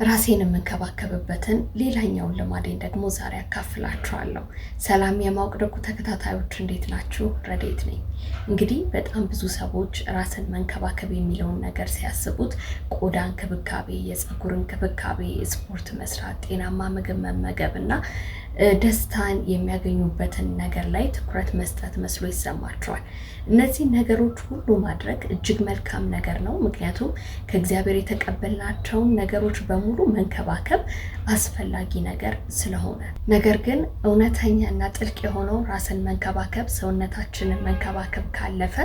ራሴን የምንከባከብበትን ሌላኛውን ልማዴን ደግሞ ዛሬ አካፍላችኋለሁ። ሰላም የማወቅ ደጉ ተከታታዮች እንዴት ናችሁ? ረዴት ነኝ። እንግዲህ በጣም ብዙ ሰዎች ራስን መንከባከብ የሚለውን ነገር ሲያስቡት ቆዳ እንክብካቤ፣ የፀጉር እንክብካቤ፣ ስፖርት መስራት፣ ጤናማ ምግብ መመገብ እና ደስታን የሚያገኙበትን ነገር ላይ ትኩረት መስጠት መስሎ ይሰማቸዋል። እነዚህ ነገሮች ሁሉ ማድረግ እጅግ መልካም ነገር ነው። ምክንያቱም ከእግዚአብሔር የተቀበልናቸውን ነገሮች በሙሉ መንከባከብ አስፈላጊ ነገር ስለሆነ፣ ነገር ግን እውነተኛና ጥልቅ የሆነው ራስን መንከባከብ ሰውነታችንን መንከባከብ ካለፈ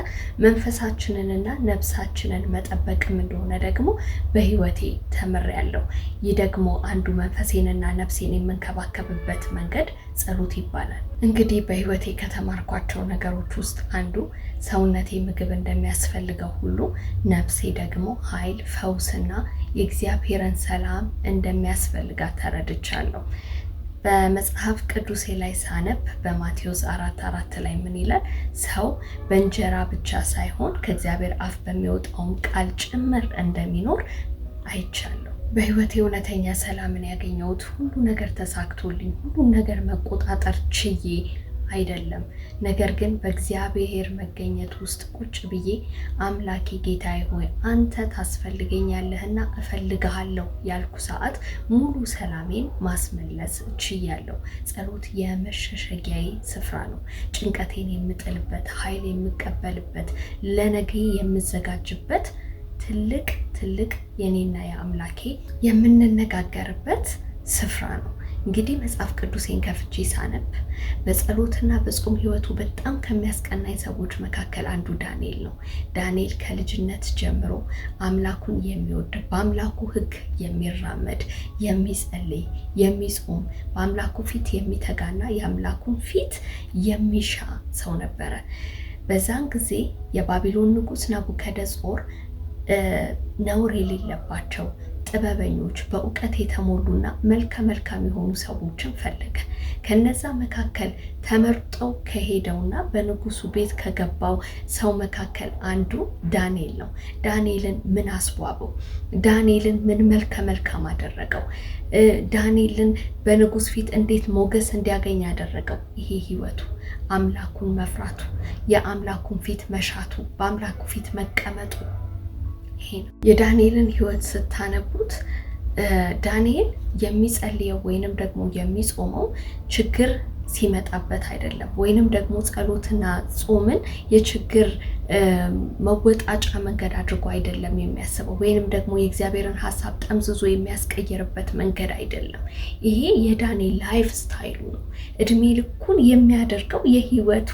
መንፈሳችንንና ነፍሳችንን መጠበቅም እንደሆነ ደግሞ በሕይወቴ ተምሬያለሁ። ይህ ደግሞ አንዱ መንፈሴንና ነፍሴን የምንከባከብበት መንገድ ጸሎት ይባላል። እንግዲህ በሕይወቴ ከተማርኳቸው ነገሮች ውስጥ አንዱ ሰውነቴ ምግብ እንደሚያስፈልገው ሁሉ ነፍሴ ደግሞ ኃይል፣ ፈውስና የእግዚአብሔርን ሰላም እንደሚያስፈልጋት ተረድቻለሁ። በመጽሐፍ ቅዱሴ ላይ ሳነብ በማቴዎስ 4:4 ላይ ምን ይላል? ሰው በእንጀራ ብቻ ሳይሆን ከእግዚአብሔር አፍ በሚወጣውም ቃል ጭምር እንደሚኖር አይቻለሁ። በሕይወቴ እውነተኛ ሰላምን ያገኘሁት ሁሉ ነገር ተሳክቶልኝ ሁሉን ነገር መቆጣጠር ችዬ አይደለም፣ ነገር ግን በእግዚአብሔር መገኘት ውስጥ ቁጭ ብዬ አምላኬ ጌታዬ ሆይ አንተ ታስፈልገኛለህና እፈልግሃለሁ ያልኩ ሰዓት ሙሉ ሰላሜን ማስመለስ ችያለሁ። ጸሎት የመሸሸጊያዬ ስፍራ ነው። ጭንቀቴን የምጥልበት፣ ኃይል የምቀበልበት፣ ለነገ የምዘጋጅበት ትልቅ የኔና የአምላኬ የምንነጋገርበት ስፍራ ነው። እንግዲህ መጽሐፍ ቅዱሴን ከፍቼ ሳነብ በጸሎትና በጾም ሕይወቱ በጣም ከሚያስቀናኝ ሰዎች መካከል አንዱ ዳንኤል ነው። ዳንኤል ከልጅነት ጀምሮ አምላኩን የሚወድ በአምላኩ ሕግ የሚራመድ የሚጸልይ፣ የሚጾም፣ በአምላኩ ፊት የሚተጋና የአምላኩን ፊት የሚሻ ሰው ነበረ። በዛን ጊዜ የባቢሎን ንጉሥ ናቡከደነፆር ነውር የሌለባቸው ጥበበኞች፣ በእውቀት የተሞሉና መልካም የሆኑ ሰዎችን ፈለገ። ከነዛ መካከል ተመርጠው ከሄደውና በንጉሱ ቤት ከገባው ሰው መካከል አንዱ ዳንኤል ነው። ዳንኤልን ምን አስዋበው? ዳንኤልን ምን መልካም አደረገው? ዳንኤልን በንጉስ ፊት እንዴት ሞገስ እንዲያገኝ ያደረገው? ይሄ ህይወቱ፣ አምላኩን መፍራቱ፣ የአምላኩን ፊት መሻቱ፣ በአምላኩ ፊት መቀመጡ። ይሄ ነው። የዳንኤልን ህይወት ስታነቡት ዳንኤል የሚጸልየው ወይንም ደግሞ የሚጾመው ችግር ሲመጣበት አይደለም፣ ወይንም ደግሞ ጸሎትና ጾምን የችግር መወጣጫ መንገድ አድርጎ አይደለም የሚያስበው፣ ወይንም ደግሞ የእግዚአብሔርን ሐሳብ ጠምዝዞ የሚያስቀይርበት መንገድ አይደለም። ይሄ የዳንኤል ላይፍ ስታይሉ ነው። እድሜ ልኩን የሚያደርገው የህይወቱ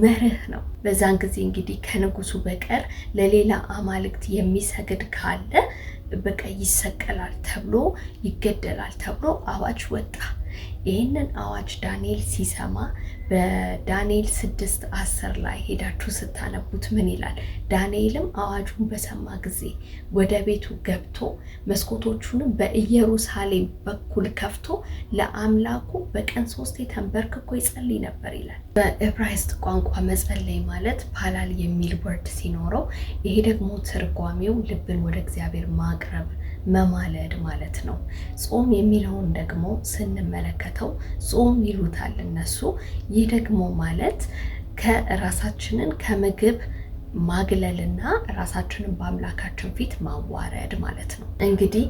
መርህ ነው። በዛን ጊዜ እንግዲህ ከንጉሱ በቀር ለሌላ አማልክት የሚሰግድ ካለ በቃ ይሰቀላል ተብሎ ይገደላል ተብሎ አዋጅ ወጣ። ይህንን አዋጅ ዳንኤል ሲሰማ በዳንኤል 6:10 ላይ ሄዳችሁ ስታነቡት ምን ይላል? ዳንኤልም አዋጁን በሰማ ጊዜ ወደ ቤቱ ገብቶ መስኮቶቹንም በኢየሩሳሌም በኩል ከፍቶ ለአምላኩ በቀን 3 ተንበርክኮ ይጸልይ ነበር ይላል። በዕብራይስጥ ቋንቋ መጸለይ ማለት ፓላል የሚል ወርድ ሲኖረው፣ ይሄ ደግሞ ትርጓሜው ልብን ወደ እግዚአብሔር ማቅረብ፣ መማለድ ማለት ነው። ጾም የሚለውን ደግሞ ስንመለከተው ጾም ይሉታል እነሱ። ይህ ደግሞ ማለት ከራሳችንን ከምግብ ማግለልና ራሳችንን በአምላካችን ፊት ማዋረድ ማለት ነው። እንግዲህ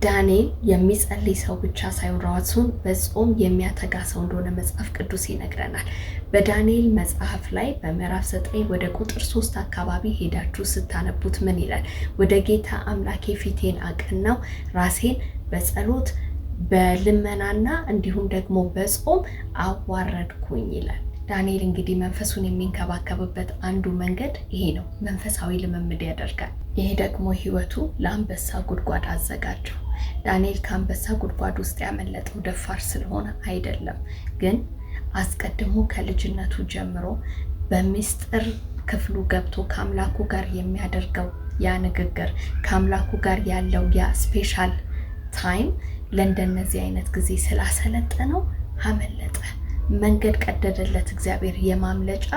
ዳንኤል የሚጸልይ ሰው ብቻ ሳይሆን ራሱን በጾም የሚያተጋ ሰው እንደሆነ መጽሐፍ ቅዱስ ይነግረናል። በዳንኤል መጽሐፍ ላይ በምዕራፍ 9 ወደ ቁጥር 3 አካባቢ ሄዳችሁ ስታነቡት ምን ይላል? ወደ ጌታ አምላኬ ፊቴን አቀናው፣ ራሴን በጸሎት በልመናና እንዲሁም ደግሞ በጾም አዋረድኩኝ ይላል። ዳንኤል እንግዲህ መንፈሱን የሚንከባከብበት አንዱ መንገድ ይሄ ነው። መንፈሳዊ ልምምድ ያደርጋል። ይሄ ደግሞ ህይወቱ ለአንበሳ ጉድጓድ አዘጋጀው። ዳንኤል ከአንበሳ ጉድጓድ ውስጥ ያመለጠው ደፋር ስለሆነ አይደለም፣ ግን አስቀድሞ ከልጅነቱ ጀምሮ በሚስጥር ክፍሉ ገብቶ ከአምላኩ ጋር የሚያደርገው ያ ንግግር፣ ከአምላኩ ጋር ያለው ያ ስፔሻል ታይም ለእንደነዚህ አይነት ጊዜ ስላሰለጠነው አመለጠ። መንገድ ቀደደለት እግዚአብሔር፣ የማምለጫ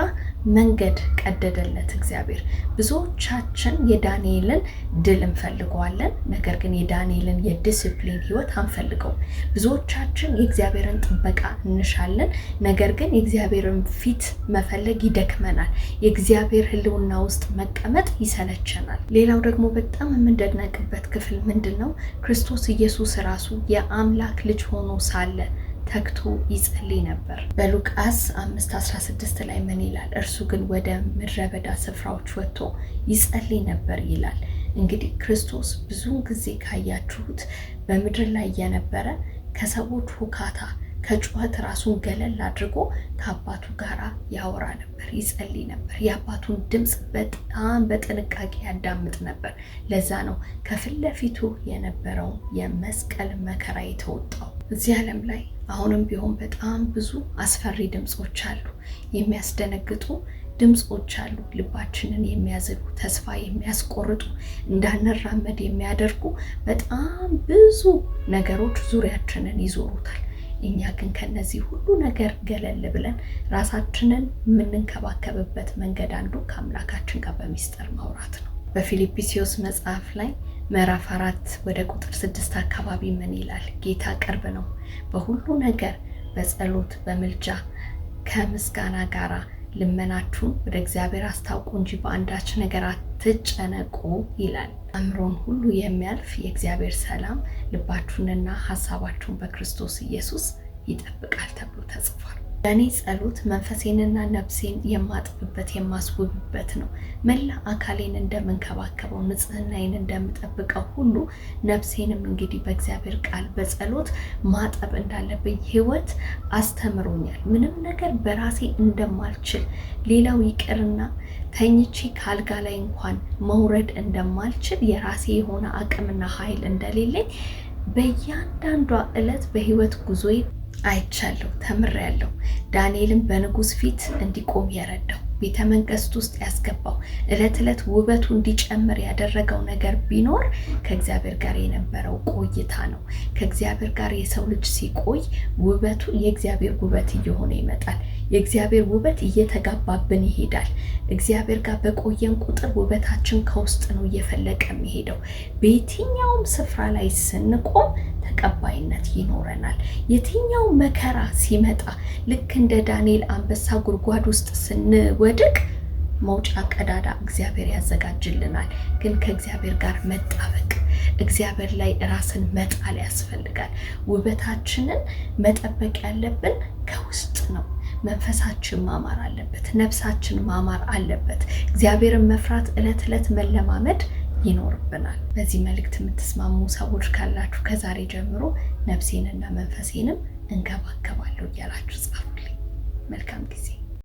መንገድ ቀደደለት እግዚአብሔር። ብዙዎቻችን የዳንኤልን ድል እንፈልገዋለን፣ ነገር ግን የዳንኤልን የዲሲፕሊን ህይወት አንፈልገውም። ብዙዎቻችን የእግዚአብሔርን ጥበቃ እንሻለን፣ ነገር ግን የእግዚአብሔርን ፊት መፈለግ ይደክመናል። የእግዚአብሔር ህልውና ውስጥ መቀመጥ ይሰለቸናል። ሌላው ደግሞ በጣም የምንደነቅበት ክፍል ምንድን ነው? ክርስቶስ ኢየሱስ ራሱ የአምላክ ልጅ ሆኖ ሳለ ተግቶ ይጸልይ ነበር። በሉቃስ 5:16 ላይ ምን ይላል? እርሱ ግን ወደ ምድረ በዳ ስፍራዎች ወጥቶ ይጸልይ ነበር ይላል። እንግዲህ ክርስቶስ ብዙውን ጊዜ ካያችሁት በምድር ላይ የነበረ ከሰዎች ሁካታ ከጩኸት ራሱን ገለል አድርጎ ከአባቱ ጋር ያወራ ነበር፣ ይጸልይ ነበር። የአባቱን ድምፅ በጣም በጥንቃቄ ያዳምጥ ነበር። ለዛ ነው ከፊት ለፊቱ የነበረውን የመስቀል መከራ የተወጣው። እዚህ ዓለም ላይ አሁንም ቢሆን በጣም ብዙ አስፈሪ ድምጾች አሉ፣ የሚያስደነግጡ ድምጾች አሉ፣ ልባችንን የሚያዝሉ፣ ተስፋ የሚያስቆርጡ፣ እንዳንራመድ የሚያደርጉ በጣም ብዙ ነገሮች ዙሪያችንን ይዞሩታል። እኛ ግን ከነዚህ ሁሉ ነገር ገለል ብለን ራሳችንን የምንንከባከብበት መንገድ አንዱ ከአምላካችን ጋር በሚስጥር ማውራት ነው። በፊልጵስዩስ መጽሐፍ ላይ ምዕራፍ 4 ወደ ቁጥር 6 አካባቢ ምን ይላል? ጌታ ቅርብ ነው፣ በሁሉ ነገር በጸሎት በምልጃ ከምስጋና ጋራ ልመናችሁን ወደ እግዚአብሔር አስታውቁ እንጂ በአንዳች ነገር አትጨነቁ ይላል። አእምሮን ሁሉ የሚያልፍ የእግዚአብሔር ሰላም ልባችሁንና ሐሳባችሁን በክርስቶስ ኢየሱስ ይጠብቃል ተብሎ ተጽፏል። ለእኔ ጸሎት መንፈሴንና ነፍሴን የማጥብበት የማስውብበት ነው። መላ አካሌን እንደምንከባከበው ንጽህናዬን እንደምጠብቀው ሁሉ ነፍሴንም እንግዲህ በእግዚአብሔር ቃል በጸሎት ማጠብ እንዳለብኝ ህይወት አስተምሮኛል። ምንም ነገር በራሴ እንደማልችል፣ ሌላው ይቅርና ተኝቼ ካልጋ ላይ እንኳን መውረድ እንደማልችል፣ የራሴ የሆነ አቅምና ኃይል እንደሌለኝ በእያንዳንዷ ዕለት በህይወት ጉዞዬ አይቻለሁ፣ ተምሬያለሁ። ዳንኤልን በንጉስ ፊት እንዲቆም የረዳው ቤተ መንግስት ውስጥ ያስገባው ዕለት ዕለት ውበቱ እንዲጨምር ያደረገው ነገር ቢኖር ከእግዚአብሔር ጋር የነበረው ቆይታ ነው። ከእግዚአብሔር ጋር የሰው ልጅ ሲቆይ ውበቱ የእግዚአብሔር ውበት እየሆነ ይመጣል። የእግዚአብሔር ውበት እየተጋባብን ይሄዳል። እግዚአብሔር ጋር በቆየን ቁጥር ውበታችን ከውስጥ ነው እየፈለቀ የሚሄደው። በየትኛውም ስፍራ ላይ ስንቆም ተቀባይነት ይኖረናል። የትኛው መከራ ሲመጣ ልክ እንደ ዳንኤል አንበሳ ጉድጓድ ውስጥ ስንወድቅ መውጫ ቀዳዳ እግዚአብሔር ያዘጋጅልናል። ግን ከእግዚአብሔር ጋር መጣበቅ፣ እግዚአብሔር ላይ ራስን መጣል ያስፈልጋል። ውበታችንን መጠበቅ ያለብን ከውስጥ ነው። መንፈሳችን ማማር አለበት፣ ነፍሳችን ማማር አለበት። እግዚአብሔርን መፍራት ዕለት ዕለት መለማመድ ይኖርብናል። በዚህ መልእክት የምትስማሙ ሰዎች ካላችሁ ከዛሬ ጀምሮ ነፍሴንና መንፈሴንም እንከባከባለሁ እያላችሁ ጻፉልኝ። መልካም ጊዜ